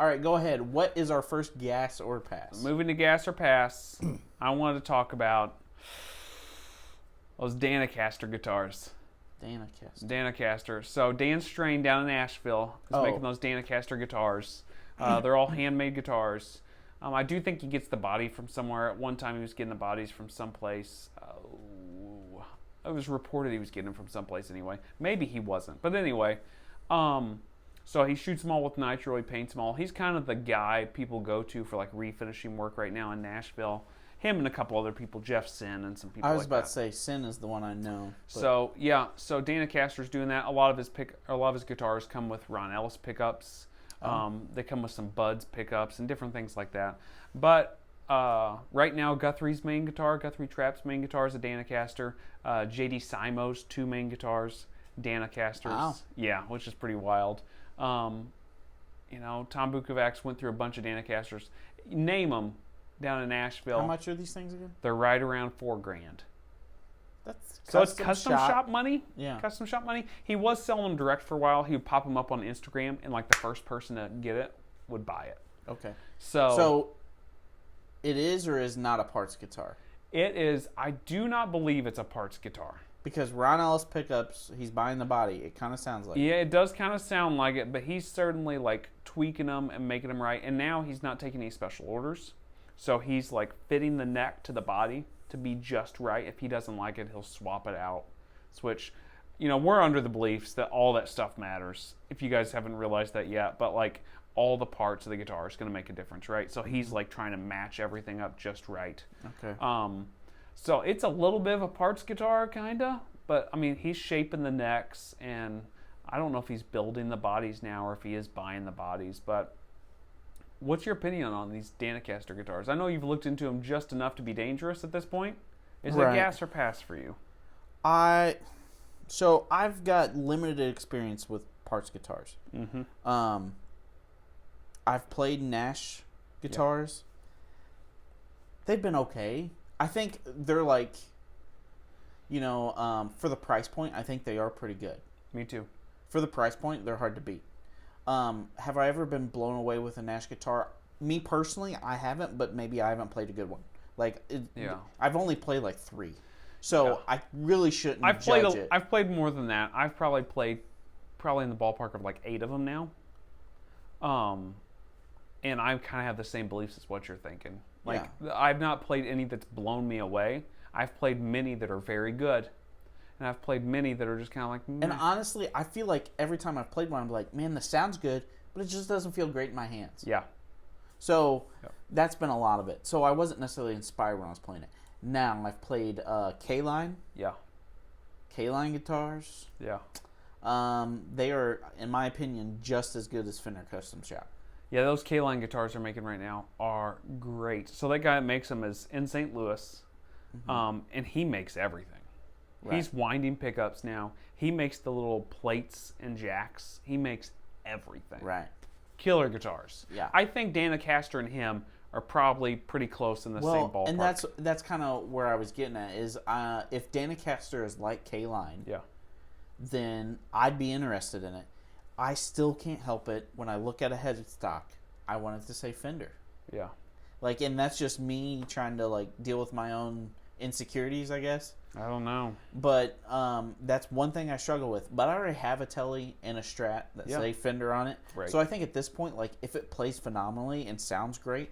All right, go ahead. What is our first gas or pass? Moving to gas or pass, I wanted to talk about those Danocaster guitars. Danocaster. So Dan Strain down in Asheville is making those Danocaster guitars. They're all handmade guitars. I do think he gets the body from somewhere. At one time, he was getting the bodies from someplace. It was reported he was getting them from someplace anyway. Maybe he wasn't. But anyway, so he shoots them all with nitro. He paints them all. He's kind of the guy people go to for like refinishing work right now in Nashville. Him and a couple other people, Jeff Sin and some people like that. I was about to say Sin is the one I know. But. So yeah, so Danocaster's doing that. A lot of his guitars come with Ron Ellis pickups. They come with some Buds pickups and different things like that. But right now, Guthrie Trapp's main guitar is a Danocaster. J.D. Simo's 2 main guitars, Danocasters. Wow. Yeah, which is pretty wild. Tom Bukovac's went through a bunch of Danocasters. Name them down in Nashville. How much are these things again? They're right around $4,000. So it's custom shop money. Yeah. Custom shop money. He was selling them direct for a while. He would pop them up on Instagram, and like the first person to get it would buy it. Okay. So it is or is not a parts guitar? It is. I do not believe it's a parts guitar. Because Ron Ellis pickups, he's buying the body. It kind of sounds like it. Yeah, it does kind of sound like it, but he's certainly like tweaking them and making them right. And now he's not taking any special orders. So he's like fitting the neck to the body to be just right. If he doesn't like it, he'll swap it out. Switch. We're under the beliefs that all that stuff matters. If you guys haven't realized that yet, but like all the parts of the guitar is going to make a difference, right? So he's like trying to match everything up just right. Okay. So it's a little bit of a parts guitar, kinda, but I mean he's shaping the necks, and I don't know if he's building the bodies now or if he is buying the bodies, but. What's your opinion on these Danocaster guitars? I know you've looked into them just enough to be dangerous at this point. Is it gas or pass for you? So I've got limited experience with parts guitars. Mm-hmm. I've played Nash guitars. Yep. They've been okay. I think they're like, for the price point, I think they are pretty good. Me too. For the price point, they're hard to beat. Have I ever been blown away with a Nash guitar? Me personally, I haven't, but maybe I haven't played a good one. I've only played like 3. So I really shouldn't judge it. I've played more than that. I've probably played in the ballpark of like 8 of them now. And I kind of have the same beliefs as what you're thinking. I've not played any that's blown me away. I've played many that are very good. And I've played many that are just kind of like... Meh. And honestly, I feel like every time I've played one, I'm like, man, this sounds good, but it just doesn't feel great in my hands. Yeah. So that's been a lot of it. So I wasn't necessarily inspired when I was playing it. Now I've played K-Line. Yeah. K-Line guitars. Yeah. They are, in my opinion, just as good as Fender Custom Shop. Yeah, those K-Line guitars they're making right now are great. So that guy that makes them is in St. Louis, and he makes everything. Right. He's winding pickups now. He makes the little plates and jacks. He makes everything. Right. Killer guitars. Yeah. I think Danocaster and him are probably pretty close in the same ballpark. And that's kind of where I was getting at is if Danocaster is like K-Line, then I'd be interested in it. I still can't help it when I look at a headstock. I want it to say Fender. Yeah. And that's just me trying to deal with my own insecurities, I guess. I don't know. But that's one thing I struggle with. But I already have a Tele and a Strat that say Fender on it. Right. So I think at this point, if it plays phenomenally and sounds great,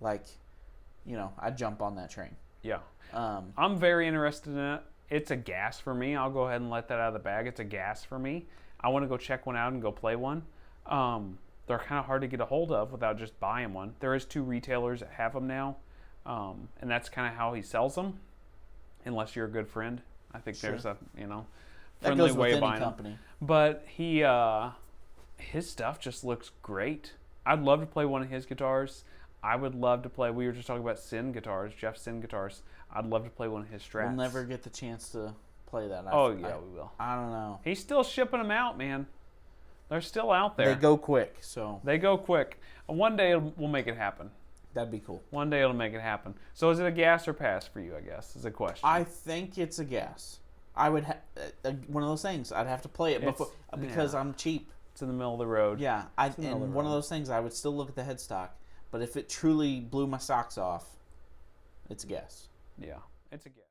I'd jump on that train. Yeah. I'm very interested in it. It's a gas for me. I'll go ahead and let that out of the bag. It's a gas for me. I want to go check one out and go play one. They're kind of hard to get a hold of without just buying one. There is 2 retailers that have them now. And that's kind of how he sells them. Unless you're a good friend, I think there's a friendly way of buying them. But his stuff just looks great. I'd love to play one of his guitars. I would love to play. We were just talking about Jeff Sin guitars. I'd love to play one of his Strats. We'll never get the chance to play that. We will. I don't know. He's still shipping them out, man. They're still out there. They go quick, One day we'll make it happen. That'd be cool. One day it'll make it happen. So is it a gas or pass for you, I guess, is a question. I think it's a gas. I would one of those things. I'd have to play it because I'm cheap. It's in the middle of the road. Yeah, and one of those things, I would still look at the headstock, but if it truly blew my socks off, it's a guess. Yeah, it's a guess.